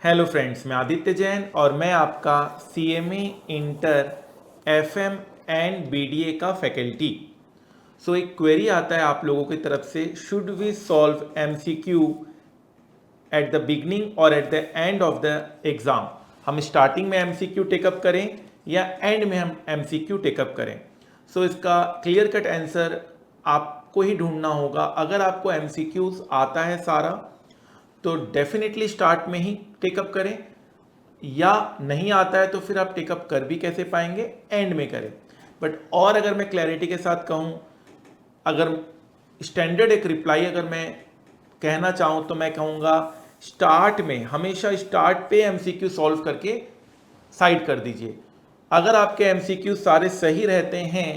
Hello friends, मैं आदित्य जैन और मैं आपका CMA inter FM and BDA का फैकल्टी। एक क्वेरी आता है आप लोगों की तरफ से, should we solve MCQ at the beginning और at the end of the exam. हम स्टार्टिंग में MCQ टेकअप करें या एंड में हम MCQ टेकअप करें। इसका क्लियर कट आंसर आपको ही ढूंढना होगा। अगर आपको MCQs आता है सारा तो डेफिनेटली स्टार्ट में ही टेकअप करें, या नहीं आता है तो फिर आप टेकअप कर भी कैसे पाएंगे, एंड में करें। बट और अगर मैं क्लैरिटी के साथ कहूँ, अगर स्टैंडर्ड एक रिप्लाई अगर मैं कहना चाहूँ तो मैं कहूँगा स्टार्ट में, हमेशा स्टार्ट पे MCQ सॉल्व करके साइड कर दीजिए। अगर आपके MCQ सारे सही रहते हैं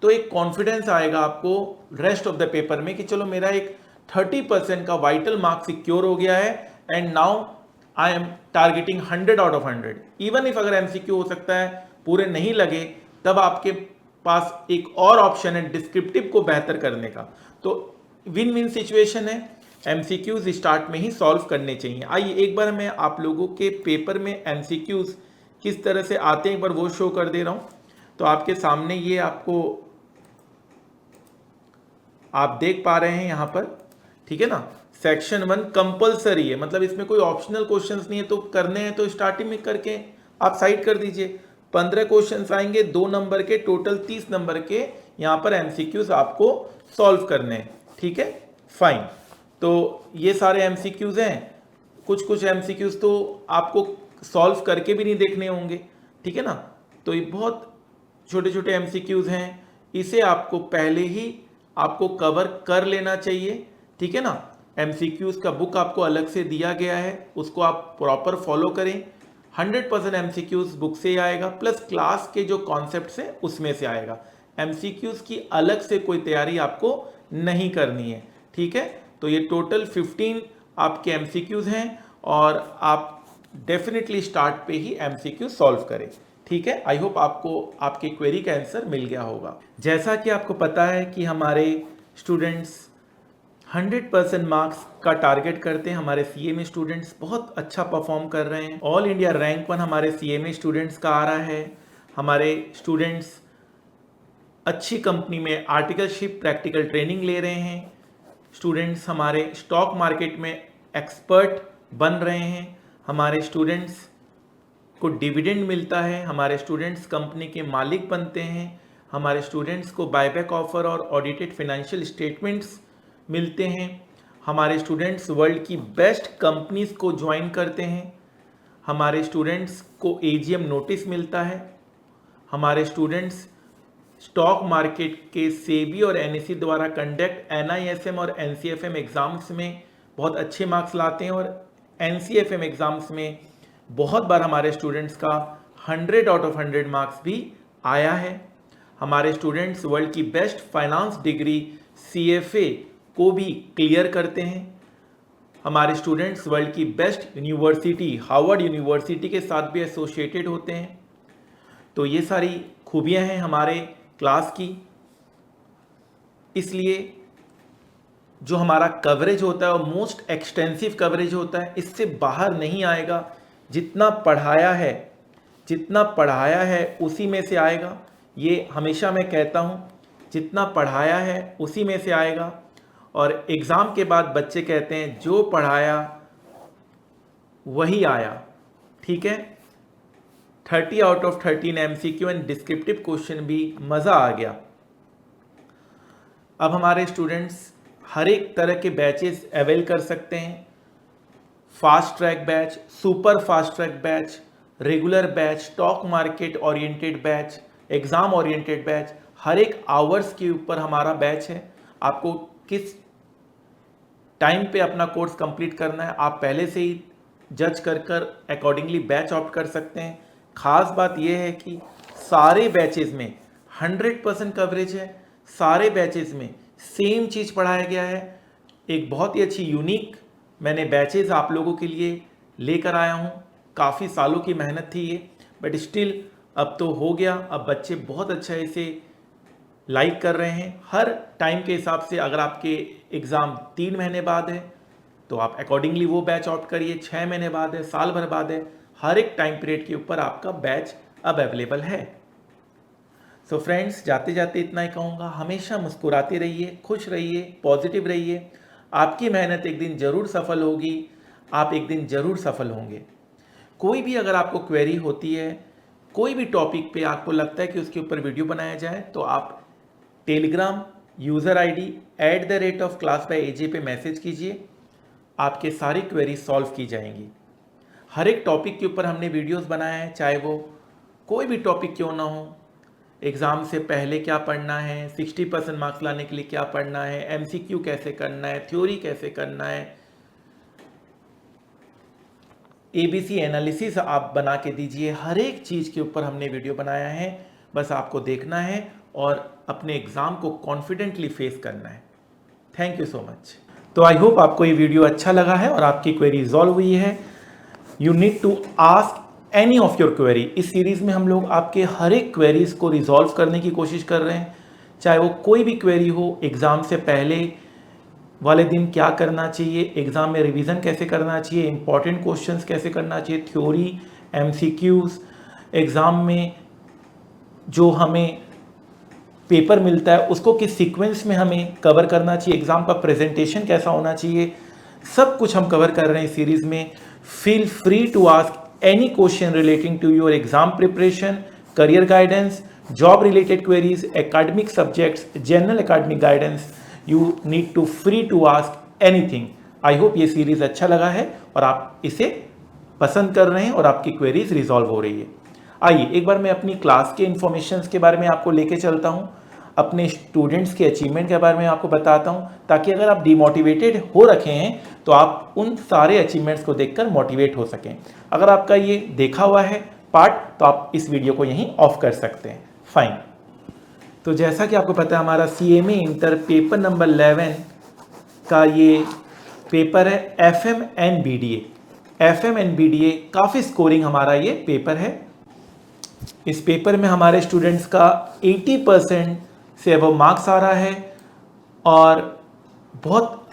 तो एक कॉन्फिडेंस आएगा आपको रेस्ट ऑफ द पेपर में कि चलो मेरा एक 30% का वाइटल मार्क सिक्योर हो गया है and now I am targeting 100 out of 100। Even if अगर MCQ हो सकता है पूरे नहीं लगे, तब आपके पास एक और ऑप्शन है डिस्क्रिप्टिव को बेहतर करने का। तो विन विन सिचुएशन है, MCQs स्टार्ट में ही सॉल्व करने चाहिए। आइए एक बार मैं आप लोगों के पेपर में MCQs किस तरह से आते हैं एक बार वो शो कर दे रहा हूं। तो आपके सामने ये आपको आप देख पा रहे हैं यहां पर, ठीक है ना। सेक्शन 1 कंपलसरी है, मतलब इसमें कोई ऑप्शनल क्वेश्चंस नहीं है, तो करने हैं तो स्टार्टिंग में करके आप साइड कर दीजिए। 15 क्वेश्चंस आएंगे, 2 नंबर के, टोटल 30 नंबर के यहाँ पर MCQs आपको सॉल्व करने हैं, ठीक है, फाइन। तो ये सारे MCQs हैं। कुछ कुछ MCQs तो आपको सॉल्व करके भी नहीं देखने होंगे, ठीक है ना। तो ये बहुत छोटे छोटे MCQs हैं, इसे आपको पहले ही आपको कवर कर लेना चाहिए, ठीक है ना। MCQs का बुक आपको अलग से दिया गया है, उसको आप प्रॉपर फॉलो करें। 100% MCQs बुक से आएगा, प्लस क्लास के जो कॉन्सेप्ट्स हैं उसमें से आएगा। MCQs की अलग से कोई तैयारी आपको नहीं करनी है, ठीक है। तो ये टोटल 15 आपके MCQs हैं और आप डेफिनेटली स्टार्ट पे ही MCQ सॉल्व करें, ठीक है। आई होप आपको आपके क्वेरी का आंसर मिल गया होगा। जैसा कि आपको पता है कि हमारे स्टूडेंट्स 100% मार्क्स का टारगेट करते हैं। हमारे CMA स्टूडेंट्स बहुत अच्छा परफॉर्म कर रहे हैं। ऑल इंडिया रैंक 1 हमारे CMA स्टूडेंट्स का आ रहा है। हमारे स्टूडेंट्स अच्छी कंपनी में आर्टिकलशिप प्रैक्टिकल ट्रेनिंग ले रहे हैं। स्टूडेंट्स हमारे स्टॉक मार्केट में एक्सपर्ट बन रहे हैं। हमारे स्टूडेंट्स को डिविडेंड मिलता है। हमारे स्टूडेंट्स कंपनी के मालिक बनते हैं। हमारे स्टूडेंट्स को बायबैक ऑफर और ऑडिटेड फाइनेंशियल स्टेटमेंट्स मिलते हैं। हमारे स्टूडेंट्स वर्ल्ड की बेस्ट कंपनीज को ज्वाइन करते हैं। हमारे स्टूडेंट्स को AGM नोटिस मिलता है। हमारे स्टूडेंट्स स्टॉक मार्केट के सेबी और NSE द्वारा कंडक्ट NISM और NCFM एग्जाम्स में बहुत अच्छे मार्क्स लाते हैं और NCFM एग्जाम्स में बहुत बार हमारे स्टूडेंट्स का 100 आउट ऑफ 100 मार्क्स भी आया है। हमारे स्टूडेंट्स वर्ल्ड की बेस्ट फाइनेंस डिग्री CFA को भी क्लियर करते हैं। हमारे स्टूडेंट्स वर्ल्ड की बेस्ट यूनिवर्सिटी हार्वर्ड यूनिवर्सिटी के साथ भी एसोसिएटेड होते हैं। तो ये सारी खूबियां हैं हमारे क्लास की। इसलिए जो हमारा कवरेज होता है वो मोस्ट एक्सटेंसिव कवरेज होता है, इससे बाहर नहीं आएगा। जितना पढ़ाया है उसी में से आएगा। ये हमेशा मैं कहता हूँ, जितना पढ़ाया है उसी में से आएगा। और एग्ज़ाम के बाद बच्चे कहते हैं जो पढ़ाया वही आया, ठीक है। 30 out of 13 MCQ and descriptive question भी मज़ा आ गया। अब हमारे स्टूडेंट्स हर एक तरह के बैचेस अवेल कर सकते हैं। Fast track batch, super fast track batch, regular batch, stock market oriented batch, exam oriented batch, हर एक आवर्स के ऊपर हमारा बैच है। आपको किस टाइम पे अपना कोर्स कंप्लीट करना है आप पहले से ही जज कर अकॉर्डिंगली बैच ऑप्ट कर सकते हैं। ख़ास बात यह है कि सारे बैचेस में 100% कवरेज है। सारे बैचेस में सेम चीज़ पढ़ाया गया है। एक बहुत ही अच्छी यूनिक मैंने बैचेस आप लोगों के लिए लेकर आया हूँ। काफ़ी सालों की मेहनत थी ये, बट स्टिल अब तो हो गया। अब बच्चे बहुत अच्छा इसे लाइक कर रहे हैं। हर टाइम के हिसाब से, अगर आपके एग्ज़ाम 3 महीने बाद है तो आप अकॉर्डिंगली वो बैच ऑप्ट करिए। 6 महीने बाद है, साल भर बाद है, हर एक टाइम पीरियड के ऊपर आपका बैच अब अवेलेबल है। सो फ्रेंड्स, जाते जाते इतना ही कहूँगा, हमेशा मुस्कुराते रहिए, खुश रहिए, पॉजिटिव रहिए। आपकी मेहनत एक दिन ज़रूर सफल होगी, आप एक दिन ज़रूर सफल होंगे। कोई भी अगर आपको क्वेरी होती है, कोई भी टॉपिक पे आपको लगता है कि उसके ऊपर वीडियो बनाया जाए, तो आप टेलीग्राम यूज़र ID @class_by_aj पे मैसेज कीजिए, आपके सारी क्वेरी सॉल्व की जाएंगी। हर एक टॉपिक के ऊपर हमने वीडियोस बनाए हैं, चाहे वो कोई भी टॉपिक क्यों ना हो। एग्ज़ाम से पहले क्या पढ़ना है, 60% मार्क्स लाने के लिए क्या पढ़ना है, MCQ कैसे करना है, थ्योरी कैसे करना है, ABC एनालिसिस आप बना के दीजिए। हर एक चीज़ के ऊपर हमने वीडियो बनाया है, बस आपको देखना है और अपने एग्ज़ाम को कॉन्फिडेंटली फेस करना है। Thank you so much. तो आई होप आपको ये वीडियो अच्छा लगा है और आपकी क्वेरी रिजॉल्व हुई है। You need to ask any of your query. इस सीरीज़ में हम लोग आपके हर एक क्वेरीज को रिजॉल्व करने की कोशिश कर रहे हैं, चाहे वो कोई भी क्वेरी हो। एग्ज़ाम से पहले वाले दिन क्या करना चाहिए, एग्ज़ाम में रिवीजन कैसे करना चाहिए, इंपॉर्टेंट क्वेश्चंस कैसे करना चाहिए, थ्योरी, MCQs, एग्ज़ाम में जो हमें पेपर मिलता है उसको किस सीक्वेंस में हमें कवर करना चाहिए, एग्ज़ाम का प्रेजेंटेशन कैसा होना चाहिए, सब कुछ हम कवर कर रहे हैं इस सीरीज़ में। Feel free to ask any question relating to your exam preparation, career guidance, job related queries, academic subjects, general academic guidance. You need to free to ask anything. I hope ये series अच्छा लगा है और आप इसे पसंद कर रहे हैं और आपकी क्वेरीज रिजॉल्व हो रही है। आइए एक बार मैं अपनी क्लास के इन्फॉर्मेशंस के बारे में आपको लेके चलता हूँ, अपने स्टूडेंट्स के अचीवमेंट के बारे में आपको बताता हूँ, ताकि अगर आप डिमोटिवेटेड हो रखे हैं तो आप उन सारे अचीवमेंट्स को देखकर मोटिवेट हो सकें। अगर आपका ये देखा हुआ है पार्ट तो आप इस वीडियो को यहीं ऑफ कर सकते हैं। फाइन। तो जैसा कि आपको पता है, हमारा CMA इंटर पेपर नंबर 11 का ये पेपर है FM and BDA। FM and BDA काफ़ी स्कोरिंग हमारा ये पेपर है। इस पेपर में हमारे स्टूडेंट्स का 80% से अब मार्क्स आ रहा है और बहुत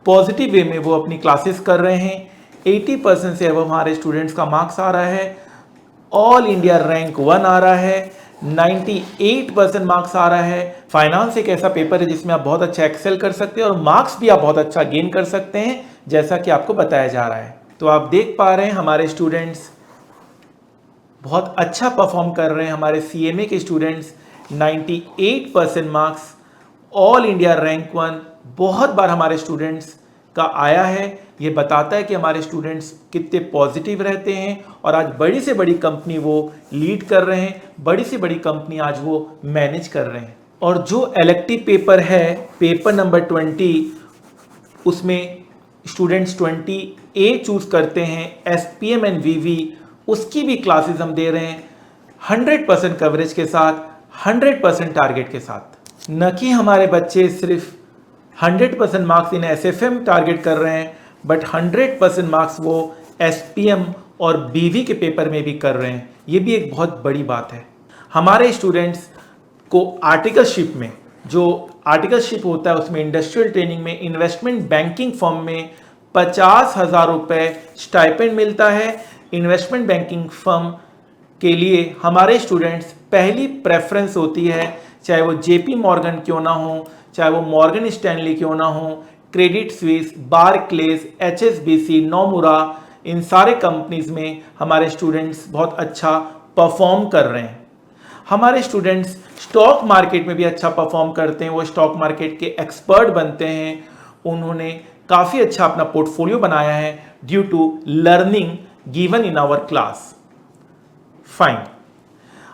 पॉजिटिव वे में वो अपनी क्लासेस कर रहे हैं। 80% से अब हमारे स्टूडेंट्स का मार्क्स आ रहा है, ऑल इंडिया रैंक 1 आ रहा है, 98% मार्क्स आ रहा है। फाइनेंस एक ऐसा पेपर है जिसमें आप बहुत अच्छा एक्सेल कर सकते हैं और मार्क्स भी आप बहुत अच्छा गेन कर सकते हैं, जैसा कि आपको बताया जा रहा है। तो आप देख पा रहे हैं हमारे स्टूडेंट्स बहुत अच्छा परफॉर्म कर रहे हैं। हमारे CMA के students 98% marks, all India rank 1 बहुत बार हमारे स्टूडेंट्स का आया है। ये बताता है कि हमारे स्टूडेंट्स कितने पॉजिटिव रहते हैं और आज बड़ी से बड़ी कंपनी वो लीड कर रहे हैं, बड़ी से बड़ी कंपनी आज वो मैनेज कर रहे हैं। और जो इलेक्टिव पेपर है पेपर नंबर 20, उसमें स्टूडेंट्स 20A चूज करते हैं, SPM एंड VV, उसकी भी क्लासेस हम दे रहे हैं 100% कवरेज के साथ, 100% टारगेट के साथ। न कि हमारे बच्चे सिर्फ 100% मार्क्स इन SFM टारगेट कर रहे हैं, बट 100% मार्क्स वो SPM और BV के पेपर में भी कर रहे हैं। ये भी एक बहुत बड़ी बात है। हमारे स्टूडेंट्स को आर्टिकलशिप में, जो आर्टिकलशिप होता है उसमें इंडस्ट्रियल ट्रेनिंग में, इन्वेस्टमेंट बैंकिंग फर्म में 50,000 रुपये स्टाइपेंड मिलता है। इन्वेस्टमेंट बैंकिंग फर्म के लिए हमारे स्टूडेंट्स पहली प्रेफरेंस होती है, चाहे वो JP मॉर्गन क्यों ना हो, चाहे वो मॉर्गन स्टैनली क्यों ना हो, Credit Suisse, Barclays, HSBC, Nomura, इन सारे कंपनीज में हमारे स्टूडेंट्स बहुत अच्छा परफॉर्म कर रहे हैं। हमारे स्टूडेंट्स स्टॉक मार्केट में भी अच्छा परफॉर्म करते हैं, वो स्टॉक मार्केट के एक्सपर्ट बनते हैं। उन्होंने काफ़ी अच्छा अपना पोर्टफोलियो बनाया है due to learning given in our class. Fine.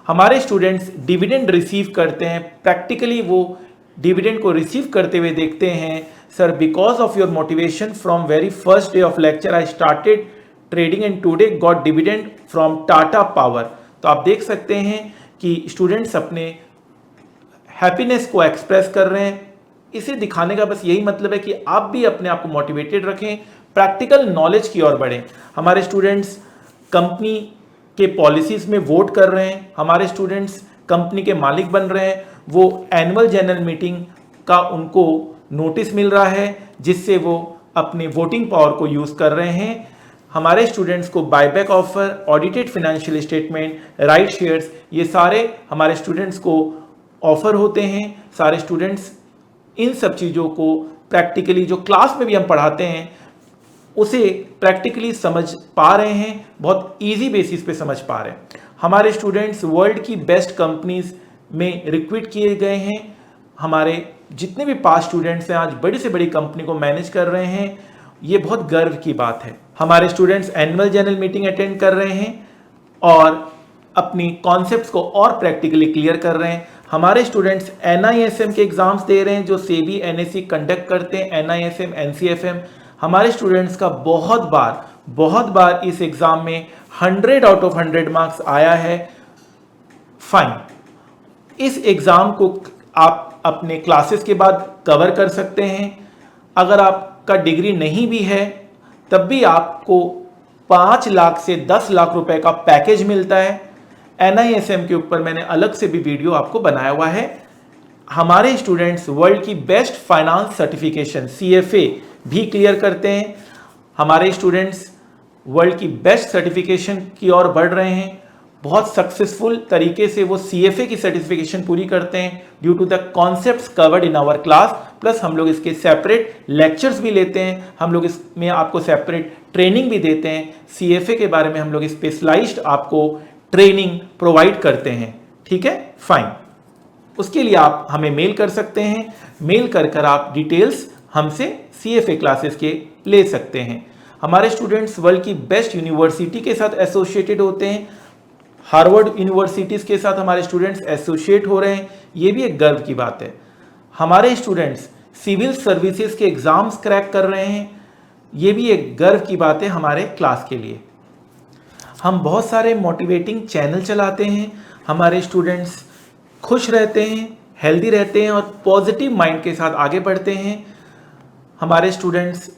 हमारे स्टूडेंट्स डिविडेंड रिसीव करते हैं, प्रैक्टिकली वो डिविडेंड को रिसीव करते हुए देखते हैं। Sir, because of your motivation from very first day of lecture I started trading and today got dividend from Tata power. तो आप देख सकते हैं कि स्टूडेंट्स अपने हैप्पीनेस को एक्सप्रेस कर रहे हैं। इसे दिखाने का बस यही मतलब है कि आप भी अपने आप को मोटिवेटेड रखें, प्रैक्टिकल नॉलेज की ओर बढ़ें। हमारे स्टूडेंट्स कंपनी के पॉलिसीज में वोट कर रहे हैं, हमारे स्टूडेंट्स कंपनी के मालिक बन रहे हैं। वो एनुअल जनरल मीटिंग का उनको नोटिस मिल रहा है, जिससे वो अपने वोटिंग पावर को यूज कर रहे हैं। हमारे स्टूडेंट्स को buyback offer, audited financial statement, right shares, ये सारे हमारे स्टूडेंट्स को ऑफर होते हैं। सारे स्टूडेंट्स इन सब चीज़ों को प्रैक्टिकली जो क्लास में भी हम पढ़ाते हैं उसे प्रैक्टिकली समझ पा रहे हैं, बहुत इजी बेसिस पे समझ पा रहे हैं। हमारे स्टूडेंट्स वर्ल्ड की बेस्ट कंपनीज में रिक्रूट किए गए हैं। हमारे जितने भी पास स्टूडेंट्स हैं आज बड़ी से बड़ी कंपनी को मैनेज कर रहे हैं, ये बहुत गर्व की बात है। हमारे students annual general meeting attend कर रहे हैं और अपनी कॉन्सेप्ट्स को और प्रैक्टिकली क्लियर कर रहे हैं। हमारे स्टूडेंट्स NISM के एग्जाम्स दे रहे हैं जो सेबी NSE कंडक्ट करते हैं, NISM NCFM। हमारे स्टूडेंट्स का बहुत बार इस एग्जाम में 100 आउट ऑफ 100 मार्क्स आया है। फाइन, इस एग्जाम को आप अपने क्लासेस के बाद कवर कर सकते हैं। अगर आपका डिग्री नहीं भी है तब भी आपको 5 लाख से 10 लाख रुपए का पैकेज मिलता है। NISM के ऊपर मैंने अलग से भी वीडियो आपको बनाया हुआ है। हमारे स्टूडेंट्स वर्ल्ड की बेस्ट फाइनेंस सर्टिफिकेशन CFA भी क्लियर करते हैं। हमारे स्टूडेंट्स वर्ल्ड की बेस्ट सर्टिफिकेशन की ओर बढ़ रहे हैं। बहुत सक्सेसफुल तरीके से वो CFA की सर्टिफिकेशन पूरी करते हैं due to the concepts covered in our class. Plus हम लोग इसके सेपरेट लेक्चर्स भी लेते हैं, हम लोग इसमें आपको सेपरेट ट्रेनिंग भी देते हैं। CFA के बारे में हम लोग स्पेशलाइज्ड आपको ट्रेनिंग प्रोवाइड करते हैं। ठीक है, फाइन। उसके लिए आप हमें मेल कर सकते हैं। मेल कर आप डिटेल्स हमसे CFA क्लासेस के ले सकते हैं। हमारे स्टूडेंट्स वर्ल्ड की बेस्ट यूनिवर्सिटी के साथ एसोसिएटेड होते हैं। हार्वर्ड यूनिवर्सिटीज़ के साथ हमारे स्टूडेंट्स एसोसिएट हो रहे हैं, ये भी एक गर्व की बात है। हमारे स्टूडेंट्स सिविल सर्विसेज के एग्जाम्स क्रैक कर रहे हैं, ये भी एक गर्व की बात है हमारे क्लास के लिए। हम बहुत सारे मोटिवेटिंग चैनल चलाते हैं। हमारे स्टूडेंट्स खुश रहते हैं, हेल्दी रहते हैं और पॉजिटिव माइंड के साथ आगे बढ़ते हैं। हमारे स्टूडेंट्स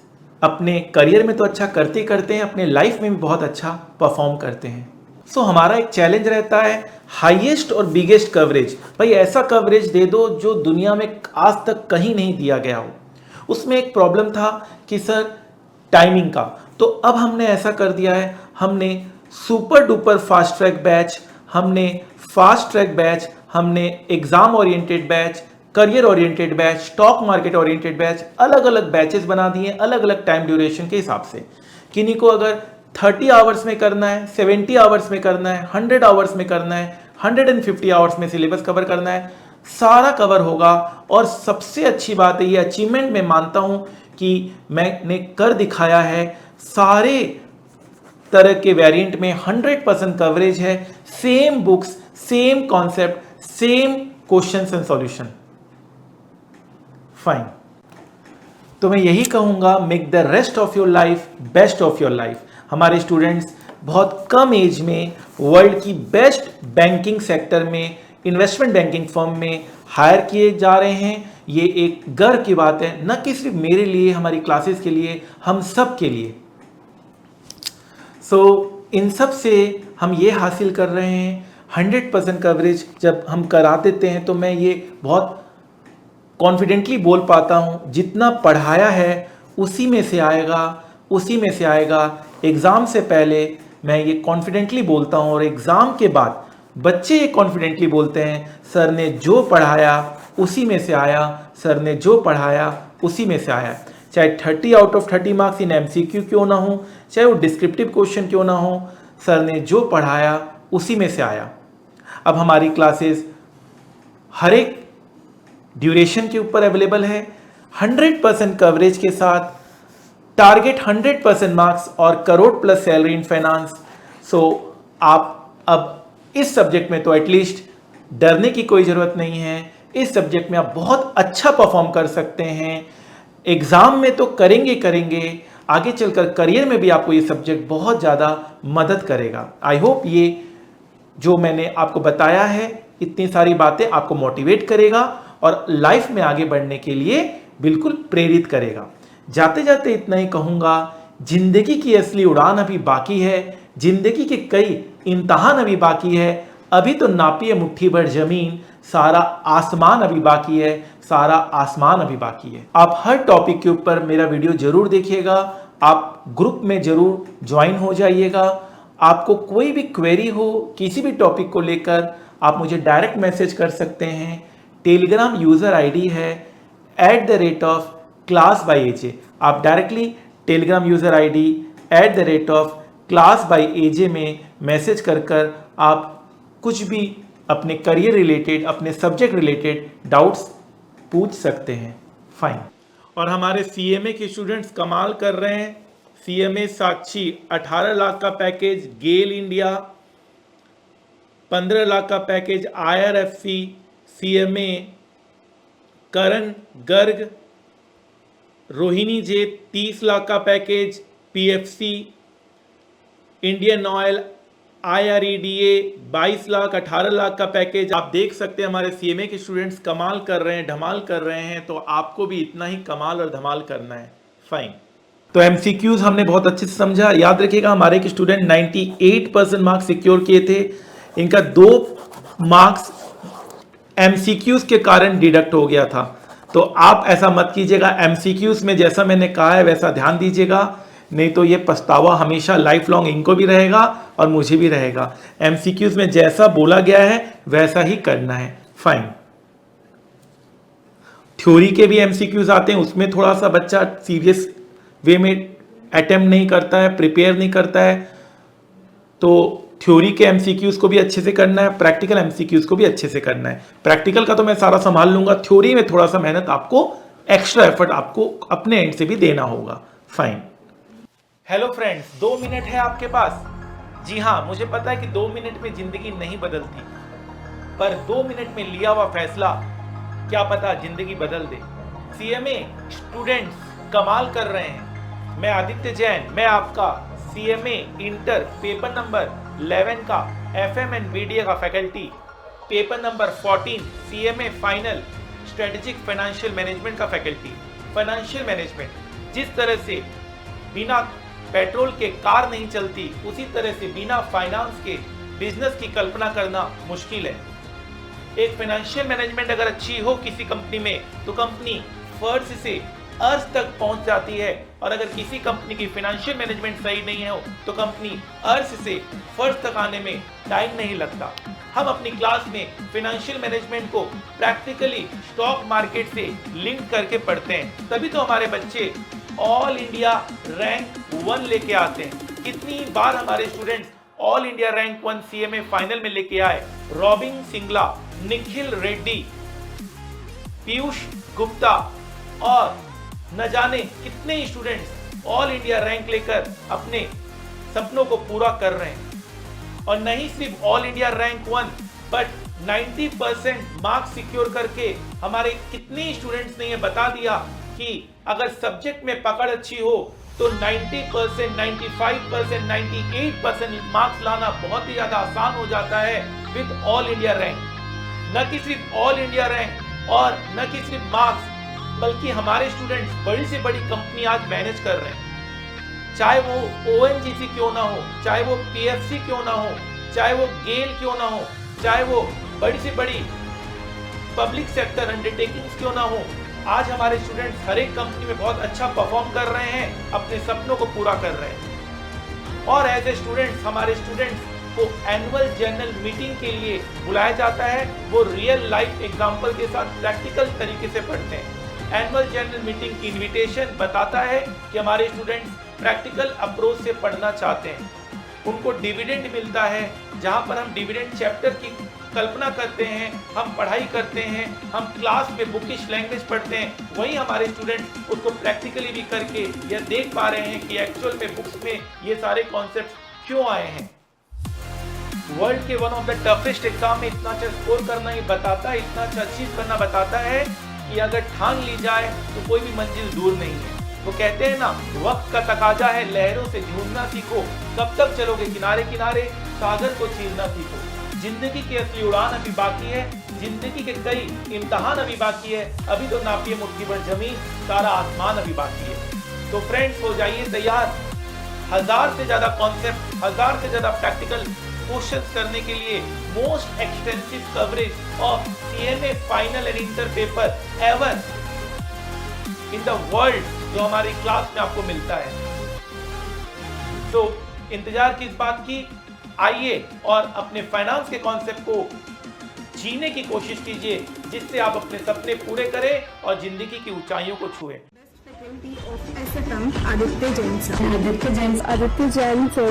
अपने करियर में तो अच्छा करते करते हैं, अपने लाइफ में भी बहुत अच्छा परफॉर्म करते हैं। सो हमारा एक चैलेंज रहता है हाईएस्ट और बिगेस्ट कवरेज। भाई ऐसा कवरेज दे दो जो दुनिया में आज तक कहीं नहीं दिया गया हो। उसमें एक प्रॉब्लम था कि सर टाइमिंग का, तो अब हमने ऐसा कर दिया है, हमने super duper fast track batch, हमने फास्ट ट्रैक बैच, हमने exam oriented batch, career oriented batch, stock market oriented batch, अलग अलग बैचेस बना दिए अलग अलग टाइम ड्यूरेशन के हिसाब से। किन्हीं को अगर 30 आवर्स में करना है, 70 आवर्स में करना है, 100 आवर्स में करना है, 150 आवर्स में सिलेबस कवर करना है, सारा कवर होगा। और सबसे अच्छी बात है, ये अचीवमेंट मैं मानता हूं कि मैंने कर दिखाया है। सारे तरह के वेरिएंट में 100% कवरेज है। Same books, same concept, same questions and solution. Fine, तो मैं यही कहूंगा, make the rest of your life best of your life. हमारे स्टूडेंट्स बहुत कम एज में वर्ल्ड की बेस्ट बैंकिंग सेक्टर में, इन्वेस्टमेंट बैंकिंग फर्म में हायर किए जा रहे हैं। ये एक गर्व की बात है, न कि सिर्फ मेरे लिए, हमारी क्लासेस के लिए, हम सब के लिए। इन सब से हम ये हासिल कर रहे हैं 100% कवरेज जब हम करा देते हैं, तो मैं ये बहुत कॉन्फिडेंटली बोल पाता हूँ, जितना पढ़ाया है उसी में से आएगा, उसी में से आएगा। एग्ज़ाम से पहले मैं ये कॉन्फिडेंटली बोलता हूँ और एग्ज़ाम के बाद बच्चे ये कॉन्फिडेंटली बोलते हैं, सर ने जो पढ़ाया उसी में से आया, सर ने जो पढ़ाया उसी में से आया। चाहे 30 out of 30 marks in MCQ क्यों ना हो, चाहे वो डिस्क्रिप्टिव क्वेश्चन क्यों ना हो, सर ने जो पढ़ाया उसी में से आया। अब हमारी क्लासेस हर एक ड्यूरेशन के ऊपर अवेलेबल है, 100% कवरेज के साथ, टारगेट 100% मार्क्स और crore plus salary in finance. आप अब इस सब्जेक्ट में तो एटलीस्ट डरने की कोई ज़रूरत नहीं है। इस सब्जेक्ट में आप बहुत अच्छा परफॉर्म कर सकते हैं। एग्ज़ाम में तो करेंगे, आगे चलकर करियर में भी आपको ये सब्जेक्ट बहुत ज़्यादा मदद करेगा। आई होप ये जो मैंने आपको बताया है, इतनी सारी बातें आपको मोटिवेट करेगा और लाइफ में आगे बढ़ने के लिए बिल्कुल प्रेरित करेगा। जाते जाते इतना ही कहूँगा, जिंदगी की असली उड़ान अभी बाकी है, जिंदगी के कई इम्तहान अभी बाकी है। अभी तो नापिए मुट्ठी भर जमीन, सारा आसमान अभी बाकी है। सारा आसमान अभी बाकी है। आप हर टॉपिक के ऊपर मेरा वीडियो जरूर देखिएगा, आप ग्रुप में जरूर ज्वाइन हो जाइएगा। आपको कोई भी क्वेरी हो किसी भी टॉपिक को लेकर आप मुझे डायरेक्ट मैसेज कर सकते हैं। टेलीग्राम यूजर आईडी है @class_by_aj। आप directly Telegram user ID @class_by_aj में मैसेज कर आप कुछ भी अपने करियर रिलेटेड, अपने सब्जेक्ट रिलेटेड डाउट्स पूछ सकते हैं। फाइन। और हमारे सीएमए के स्टूडेंट्स कमाल कर रहे हैं। सीएमए साक्षी 18 लाख का पैकेज, गेल इंडिया 15 लाख का पैकेज, IRFC, सीएमए, करण गर्ग, रोहिणी जे 30 लाख का package, PFC, Indian oil, IREDA 22 lakh, 18 lakh का पैकेज। आप देख सकते हैं हमारे सीएमए के स्टूडेंट्स कमाल कर रहे हैं, धमाल कर रहे हैं, तो आपको भी इतना ही कमाल और धमाल करना है। फाइन। तो MCQs हमने बहुत अच्छे से समझा। याद रखिएगा हमारे एक स्टूडेंट 98% मार्क्स सिक्योर किए थे, इनका 2 मार्क्स MCQs के कारण डिडक्ट हो गया था। तो आप ऐसा मत कीजिएगा, MCQs में जैसा मैंने कहा है वैसा ध्यान दीजिएगा, नहीं तो ये पछतावा हमेशा लाइफ लॉन्ग इनको भी रहेगा और मुझे भी रहेगा। MCQs में जैसा बोला गया है वैसा ही करना है। फाइन। थ्योरी के भी MCQs आते हैं, उसमें थोड़ा सा बच्चा सीरियस वे में अटेम्प्ट नहीं करता है, प्रिपेयर नहीं करता है, तो थ्योरी के MCQs को भी अच्छे से करना है, प्रैक्टिकल MCQs को भी अच्छे से करना है। प्रैक्टिकल का तो मैं सारा संभाल लूंगा, थ्योरी में थोड़ा सा मेहनत आपको, एक्स्ट्रा एफर्ट आपको अपने एंड से भी देना होगा। फाइन। हेलो फ्रेंड्स, 2 मिनट है आपके पास। जी हाँ, मुझे पता है कि 2 मिनट में जिंदगी नहीं बदलती, पर 2 मिनट में लिया हुआ फैसला क्या पता जिंदगी बदल दे। सीएमए स्टूडेंट्स कमाल कर रहे हैं। मैं आदित्य जैन, मैं आपका सीएमए इंटर पेपर नंबर 11 का FM एंड मीडिया का faculty, paper number 14 CMA final strategic financial management का फैकल्टी। फाइनेंशियल मैनेजमेंट, जिस तरह से बिना पेट्रोल के कार नहीं चलती, उसी तरह से बिना फाइनेंस के बिजनेस की कल्पना करना मुश्किल है। एक फाइनेंशियल मैनेजमेंट अगर अच्छी हो किसी कंपनी में, तो कंपनी फर्श से अर्श तक पहुंच जाती है, और अगर किसी कंपनी की फाइनेंशियल मैनेजमेंट सही नहीं हो तो कंपनी अर्श से फर्श तक आने में टाइम नहीं लगता। हम अपनी क्लास में फाइनेंशियल मैनेजमेंट को प्रैक्टिकली स्टॉक मार्केट से लिंक करके पढ़ते हैं, तभी तो हमारे बच्चे ऑल इंडिया रैंक 1 लेके आते हैं। कितनी बार हमारे students all India rank 1 CMA final में लेके आए। रॉबिन सिंगला, निखिल रेड्डी, पीयूष गुप्ता और न जाने कितने स्टूडेंट्स ऑल इंडिया रैंक लेकर अपने सपनों को पूरा कर रहे हैं। और नहीं सिर्फ all India rank 1 but 90% marks secure करके हमारे कितने स्टूडेंट्स ने ये बता दिया कि अगर सब्जेक्ट में पकड़ अच्छी हो तो 90%, 95%, 98% मार्क्स लाना बहुत ही ज्यादा आसान हो जाता है विद ऑल इंडिया रैंक। न कि सिर्फ ऑल इंडिया रैंक और न कि सिर्फ मार्क्स, बल्कि हमारे स्टूडेंट्स बड़ी से बड़ी कंपनी आज मैनेज कर रहे हैं। चाहे वो ONGC क्यों ना हो, चाहे वो PFC क्यों ना हो, चाहे वो गेल क्यों ना हो, चाहे वो बड़ी से बड़ी पब्लिक सेक्टर अंडरटेकिंग्स क्यों ना हो, आज हमारे स्टूडेंट्स हर एक कंपनी में बहुत अच्छा परफॉर्म कर रहे हैं, अपने सपनों को पूरा कर रहे हैं। और एज ए स्टूडेंट्स, हमारे स्टूडेंट्स को एनुअल जनरल मीटिंग के लिए बुलाया जाता है। वो रियल लाइफ एग्जांपल के साथ प्रैक्टिकल तरीके से पढ़ते हैं। एनुअल जनरल मीटिंग की इनविटेशन बताता है कि हमारे स्टूडेंट्स प्रैक्टिकल अप्रोच से पढ़ना चाहते हैं। उनको डिविडेंड मिलता है, जहां पर हम डिविडेंड चैप्टर की कल्पना करते हैं, हम पढ़ाई करते हैं, हम क्लास में बुकिश लैंग्वेज पढ़ते हैं, वहीं हमारे स्टूडेंट उसको प्रैक्टिकली भी करके यह देख पा रहे हैं कि एक्चुअल में बुक्स में ये सारे कॉन्सेप्ट क्यों आए हैं। वर्ल्ड के one of the toughest exam में इतना अच्छा स्कोर करना ही बताता है, इतना अच्छा अचीव करना बताता है कि अगर ठान ली जाए तो कोई भी मंजिल दूर नहीं है। वो कहते हैं ना, वक्त का तकाजा है लहरों से झूमना सीखो, कब तक चलोगे किनारे किनारे, सागर को चीरना सीखो। जिंदगी की असली उड़ान अभी बाकी है, जिंदगी के कई इम्तहान अभी बाकी है, अभी तो नापिए मुट्ठी भर जमीन, सारा आसमान अभी बाकी है। तो फ्रेंड्स, हो जाइए तैयार। 1000 से ज्यादा कॉन्सेप्ट, 1000 से ज्यादा प्रैक्टिकल क्वेश्चंस करने के लिए most extensive coverage of CMA final and inter paper ever in the world जो हमारी क्लास में आपको मिलता है। तो इंतजार किस बात की, आइए और अपने फाइनेंस के कॉन्सेप्ट को जीने की कोशिश कीजिए, जिससे आप अपने सपने पूरे करें और जिंदगी की ऊंचाइयों को छुएं। SFM Aditya Jain sir. Aditya Jain sir. Aditya Jain sir.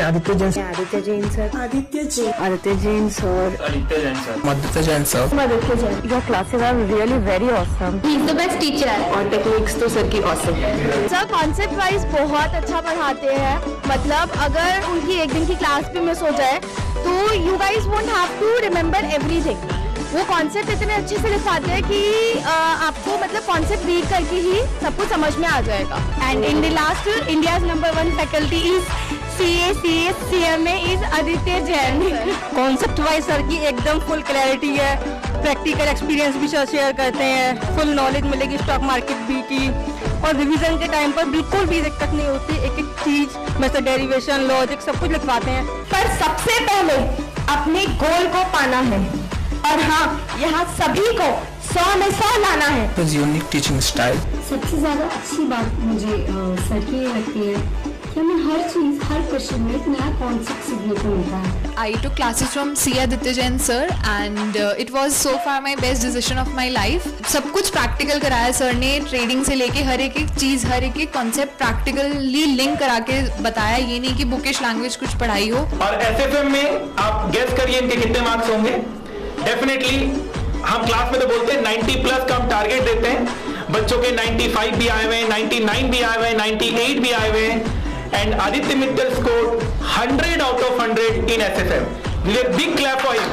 Aditya Jain sir. Aditya Jain sir. Aditya Jain. Aditya Jain sir. Aditya Jain sir. Aditya Jain sir. Aditya Jain. Your classes are really very awesome. He is the best teacher. और techniques तो sir की awesome. Sir concept wise बहुत अच्छा पढ़ाते हैं, मतलब अगर उनकी एक दिन की क्लास भी मिस हो जाए तो you guys won't have to remember everything. वो कॉन्सेप्ट इतने अच्छे से लिखाते हैं कि आपको मतलब कॉन्सेप्ट रीड करके ही सब कुछ समझ में आ जाएगा। And in the last India's number 1 faculty is CMA is Aditya Jain. Concept wise sir की एकदम फुल क्लैरिटी है, प्रैक्टिकल एक्सपीरियंस भी सर शेयर करते हैं, फुल नॉलेज मिलेगी स्टॉक मार्केट भी की, और रिवीजन के टाइम पर बिल्कुल भी दिक्कत नहीं होती, एक एक चीज जैसे डेरिवेशन लॉजिक सब कुछ लिखवाते हैं। पर सबसे पहले अपने गोल को पाना है, और हाँ यहाँ सभी को 100 में 100 लाना है। His unique teaching style. सबसे ज़्यादा अच्छी बात मुझे सर की ये लगती है कि हमें हर चीज़, हर क्वेश्चन में एक नया कॉन्सेप्ट सीखने को मिलता है। I took classes from C. Aditya Jain sir and it was so far my best decision of my life. सब कुछ प्रैक्टिकल कराया सर ने, ट्रेडिंग से लेके हर एक चीज़, हर एक कॉन्सेप्ट प्रैक्टिकली लिंक करा के बताया, ये नहीं कि बुकिश लैंग्वेज कुछ पढ़ाई हो। और SFM में आप गेस करिए इनके कितने मार्क्स होंगे। डेफिनेटली हम क्लास में तो बोलते हैं 90 प्लस का हम टारगेट देते हैं, बच्चों के 95 भी आए हुए हैं, 99 भी आए हुए हैं, 98 भी आए हुए हैं, and Aditya Mittal score 100 out of 100 in SFM. Big clap for him.